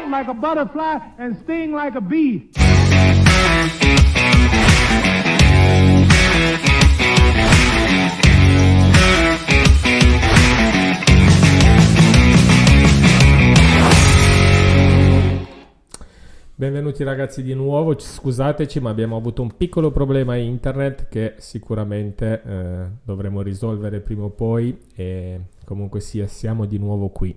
float like a butterfly and sting like a bee. Benvenuti ragazzi di nuovo, scusateci ma abbiamo avuto un piccolo problema internet che sicuramente dovremo risolvere prima o poi e comunque sia siamo di nuovo qui.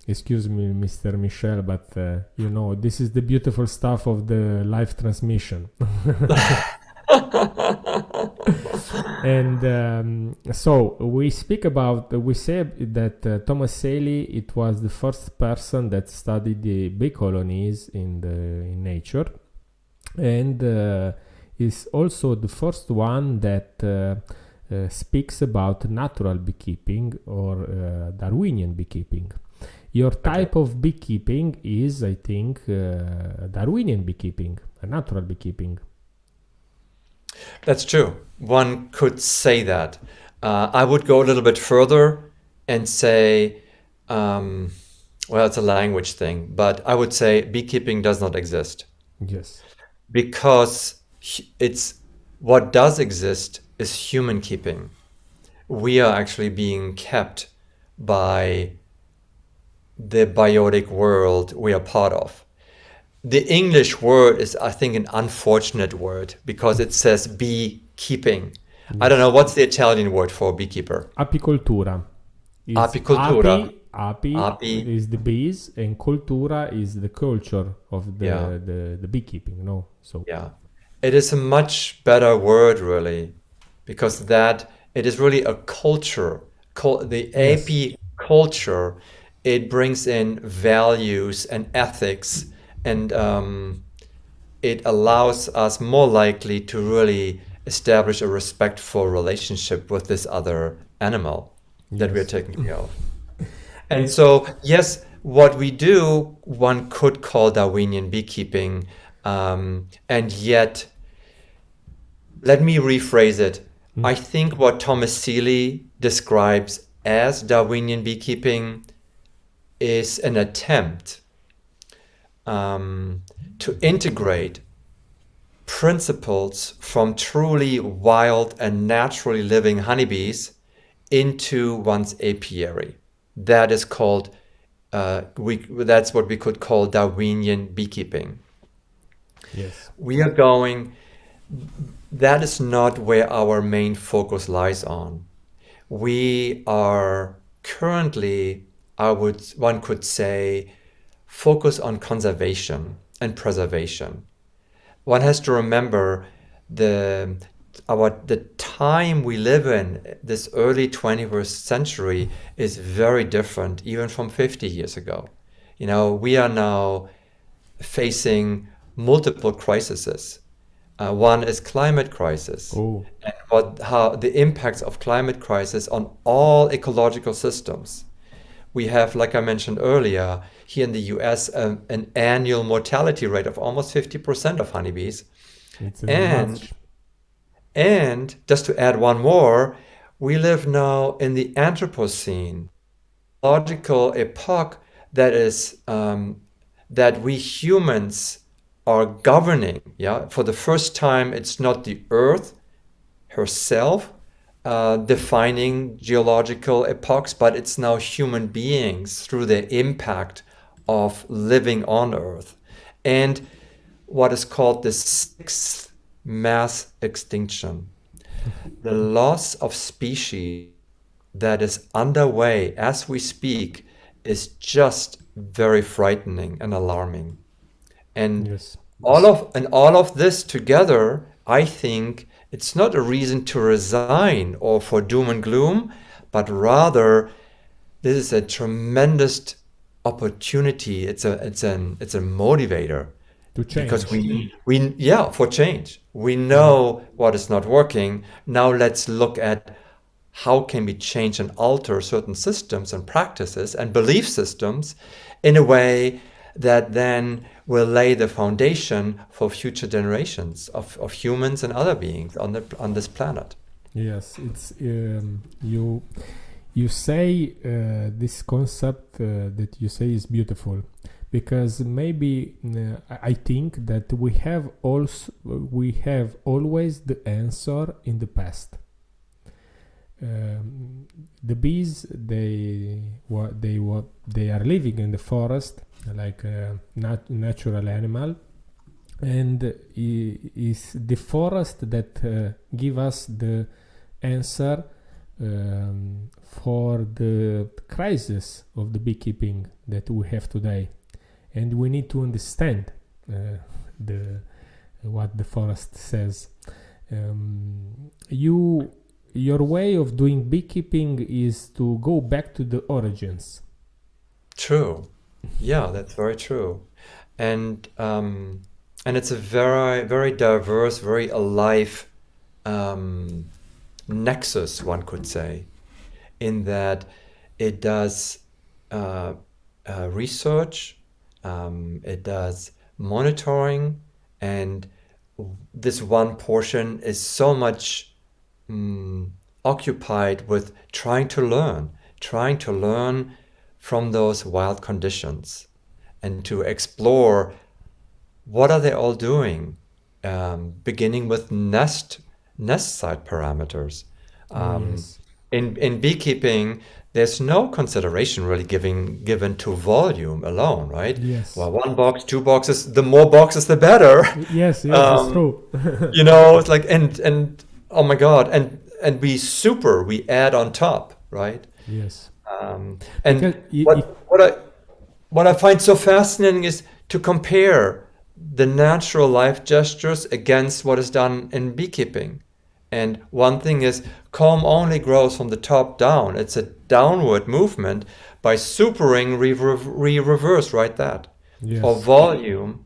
Excuse me Mr. Michel, but you know this is the beautiful stuff of the live transmission. And so we say that Thomas Saley, it was the first person that studied the bee colonies in nature, and is also the first one that speaks about natural beekeeping or Darwinian beekeeping. Your type of beekeeping is, I think, Darwinian beekeeping, natural beekeeping. That's true. One could say that. I would go a little bit further and say, well, it's a language thing, but I would say beekeeping does not exist. Yes. Because it's what does exist is human keeping. We are actually being kept by the biotic world we are part of. The English word is, I think, an unfortunate word because it says beekeeping. Yes. I don't know, what's the Italian word for beekeeper? Apicoltura. Apicoltura. Api is the bees and cultura is the culture of the beekeeping, no? So yeah, it is a much better word really because that it is really a culture. The apiculture, it brings in values and ethics. And it allows us more likely to really establish a respectful relationship with this other animal that we're taking care of. And so, yes, what we do, one could call Darwinian beekeeping. And yet, let me rephrase it. I think what Thomas Seeley describes as Darwinian beekeeping is an attempt to integrate principles from truly wild and naturally living honeybees into one's apiary. That is called, that's what we could call Darwinian beekeeping. Yes. That is not where our main focus lies on. We are currently, one could say, focus on conservation and preservation. One has to remember the time we live in, this early 21st century, is very different even from 50 years ago. You know, we are now facing multiple crises. One is climate crisis, and how the impacts of climate crisis on all ecological systems. We have, like I mentioned earlier, here in the US, an annual mortality rate of almost 50% of honeybees. And just to add one more, we live now in the Anthropocene, logical epoch that is that we humans are governing. Yeah, for the first time, it's not the Earth herself defining geological epochs, but it's now human beings through the impact of living on Earth. And what is called the sixth mass extinction, the loss of species that is underway as we speak, is just very frightening and alarming. And all of this together, I think, it's not a reason to resign or for doom and gloom, but rather this is a tremendous opportunity. It's a motivator to change. Because for change. We know what is not working. Now let's look at how can we change and alter certain systems and practices and belief systems in a way that then will lay the foundation for future generations of humans and other beings on this planet. Yes, it's You say this concept that you say is beautiful, because maybe I think that we have always the answer in the past. The bees, they are living in the forest like a natural animal, and is the forest that give us the answer for the crisis of the beekeeping that we have today, and we need to understand what the forest says. Your way of doing beekeeping is to go back to the origins. True. Yeah, that's very true. And it's a very, very diverse, very alive nexus, one could say, in that it does research, it does monitoring, and this one portion is so much occupied with trying to learn from those wild conditions, and to explore what are they all doing, beginning with nest site parameters. Yes. In beekeeping, there's no consideration really given to volume alone, right? Yes. Well, 1 box, 2 boxes, the more boxes, the better. Yes, it's true. It's like, and oh my God, and we add on top, right? Yes. And what I find so fascinating is to compare the natural life gestures against what is done in beekeeping. And one thing is, comb only grows from the top down. It's a downward movement. By supering, we reverse, right? That. Yes. Or volume,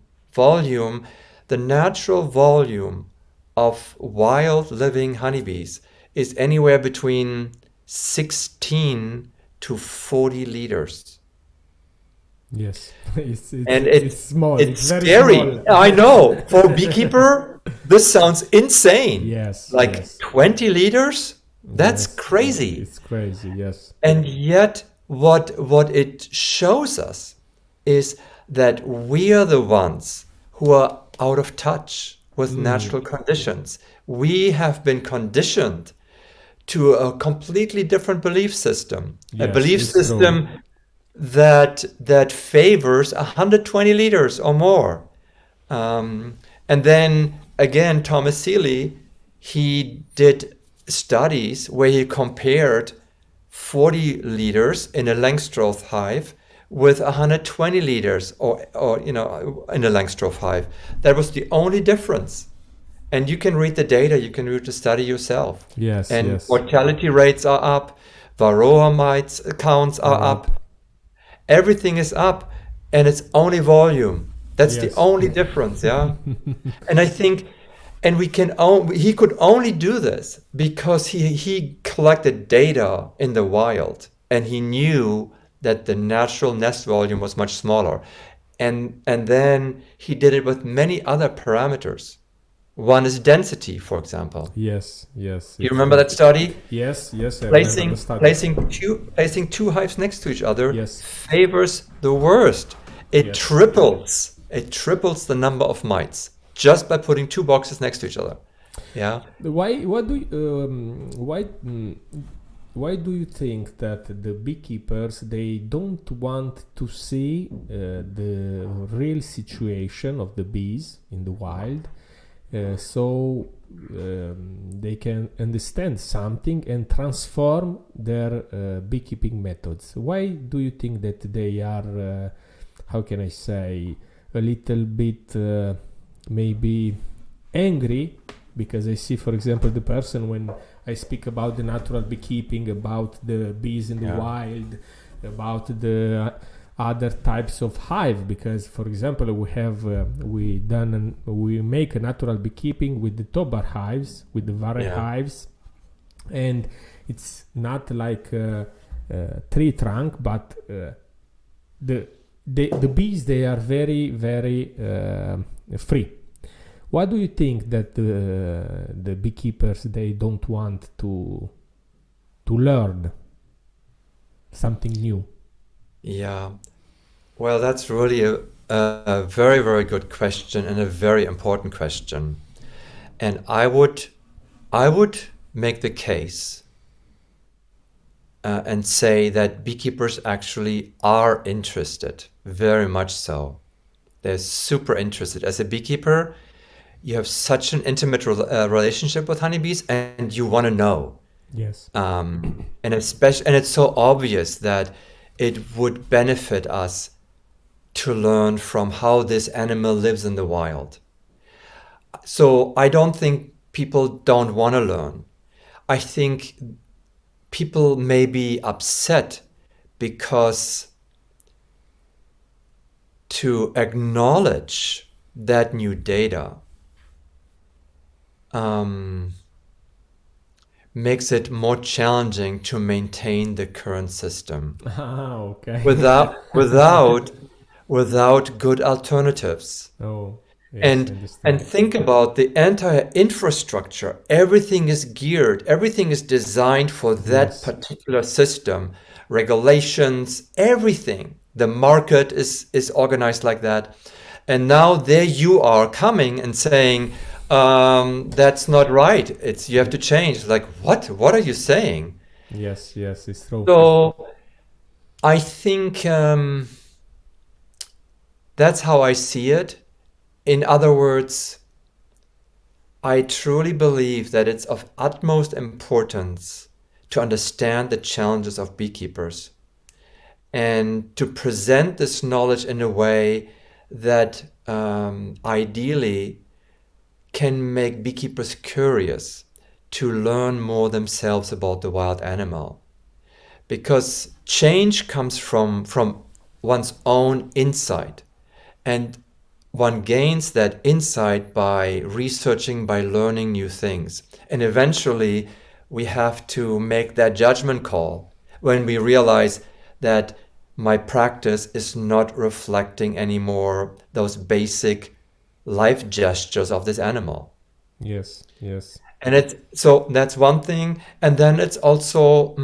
the natural volume of wild living honeybees is anywhere between 16 to 40 liters. Yes. It's small. It's very scary. small. I know. For a beekeeper, this sounds insane. Yes. Like yes. 20 liters? That's Yes, crazy. It's crazy, yes. And yet, what it shows us is that we are the ones who are out of touch with natural conditions. We have been conditioned to a completely different belief system. A Yes, belief it's system that favors 120 liters or more. And then again, Thomas Seeley, he did studies where he compared 40 liters in a Langstroth hive with 120 liters or in a Langstroth hive. That was the only difference. And you can read the data, you can read the study yourself. Yes, and yes. mortality rates are up, varroa mites counts are up. Everything is up, and it's only volume. That's Yes. the only difference, yeah. And I think, and he could only do this because he collected data in the wild, and he knew that the natural nest volume was much smaller, and then he did it with many other parameters. One is density, for example. Yes. You remember that study? Yes. I Placing remember the study. placing two hives next to each other Yes. favors the worst. It Yes. triples the number of mites just by putting 2 boxes next to each other. Yeah. Why do you think that the beekeepers, they don't want to see the real situation of the bees in the wild, so they can understand something and transform their beekeeping methods? Why do you think that they are, how can I say, a little bit maybe angry? Because I see, for example, the person when I speak about the natural beekeeping, about the bees in the wild, about the other types of hive. Because, for example, we make a natural beekeeping with the tobar hives, with the varroa hives, and it's not like a tree trunk, but the bees, they are very, very free. Why do you think that the beekeepers, they don't want to learn something new? Yeah. Well, that's really a very, very good question and a very important question. And I would make the case and say that beekeepers actually are interested, very much so. They're super interested. As a beekeeper, you have such an intimate relationship with honeybees, and you want to know. Yes. And especially, and it's so obvious that it would benefit us to learn from how this animal lives in the wild. So I don't think people don't want to learn. I think people may be upset because to acknowledge that new data makes it more challenging to maintain the current system Okay. without good alternatives. Oh, yes, I And understand. think about the entire infrastructure. Everything is geared, everything is designed for that Yes. particular system. Regulations, everything. The market is organized like that. And now there you are coming and saying, that's not right. You have to change. Like, what? What are you saying? Yes, yes, it's true. So I think that's how I see it. In other words, I truly believe that it's of utmost importance to understand the challenges of beekeepers and to present this knowledge in a way that ideally can make beekeepers curious to learn more themselves about the wild animal. Because change comes from one's own insight, and one gains that insight by researching, by learning new things. And eventually, we have to make that judgment call when we realize that my practice is not reflecting anymore those basic life gestures of this animal. Yes, yes. And so that's one thing. And then it's also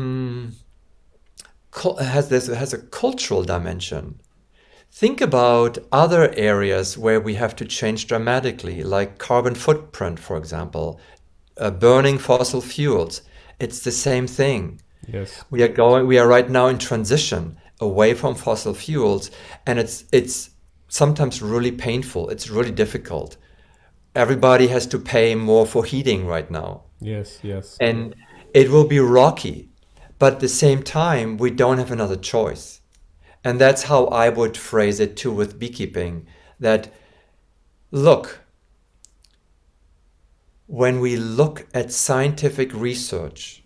has a cultural dimension. Think about other areas where we have to change dramatically, like carbon footprint, for example, burning fossil fuels. It's the same thing. Yes. We are right now in transition away from fossil fuels, and it's sometimes really painful. It's really difficult. Everybody has to pay more for heating right now, Yes, yes. and it will be rocky. But at the same time, we don't have another choice. And that's how I would phrase it too with beekeeping, that look, when we look at scientific research,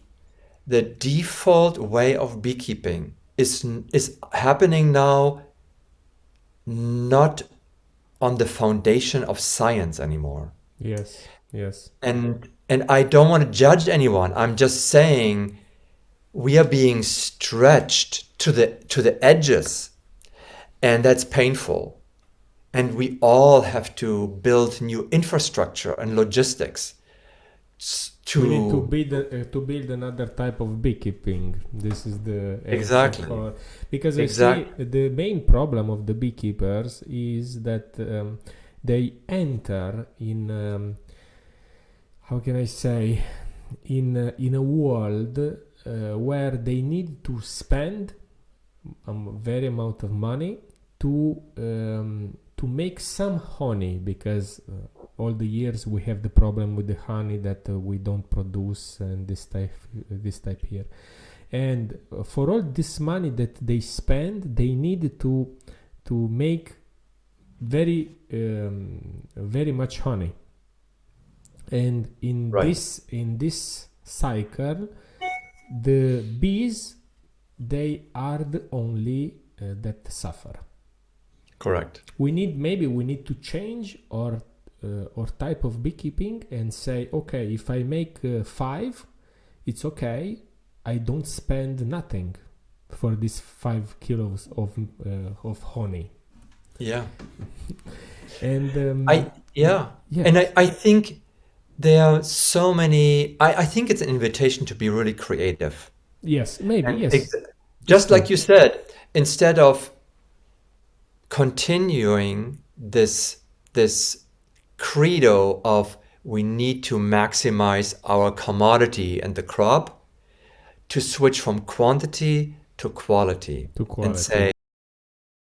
the default way of beekeeping is happening now not on the foundation of science anymore. Yes, yes. And I don't want to judge anyone. I'm just saying we are being stretched to the edges, and that's painful. And we all have to build new infrastructure and logistics We need to build another type of beekeeping. This is the answer Exactly. because I see the main problem of the beekeepers is that they enter in how can I say in a world where they need to spend a very amount of money to make some honey, because all the years we have the problem with the honey that we don't produce, and this type here. And for all this money that they spend, they need to make very very much honey. And in Right. this cycle, the bees, they are the only that suffer. Correct. We need to change our type of beekeeping and say, okay, if I make 5, it's okay. I don't spend nothing for these 5 kilos of honey. Yeah. And Yeah. yes. And I think there are so many. I think it's an invitation to be really creative. Yes, maybe And yes. Just like you said, instead of continuing this credo of we need to maximize our commodity and the crop, to switch from quantity to quality. And say,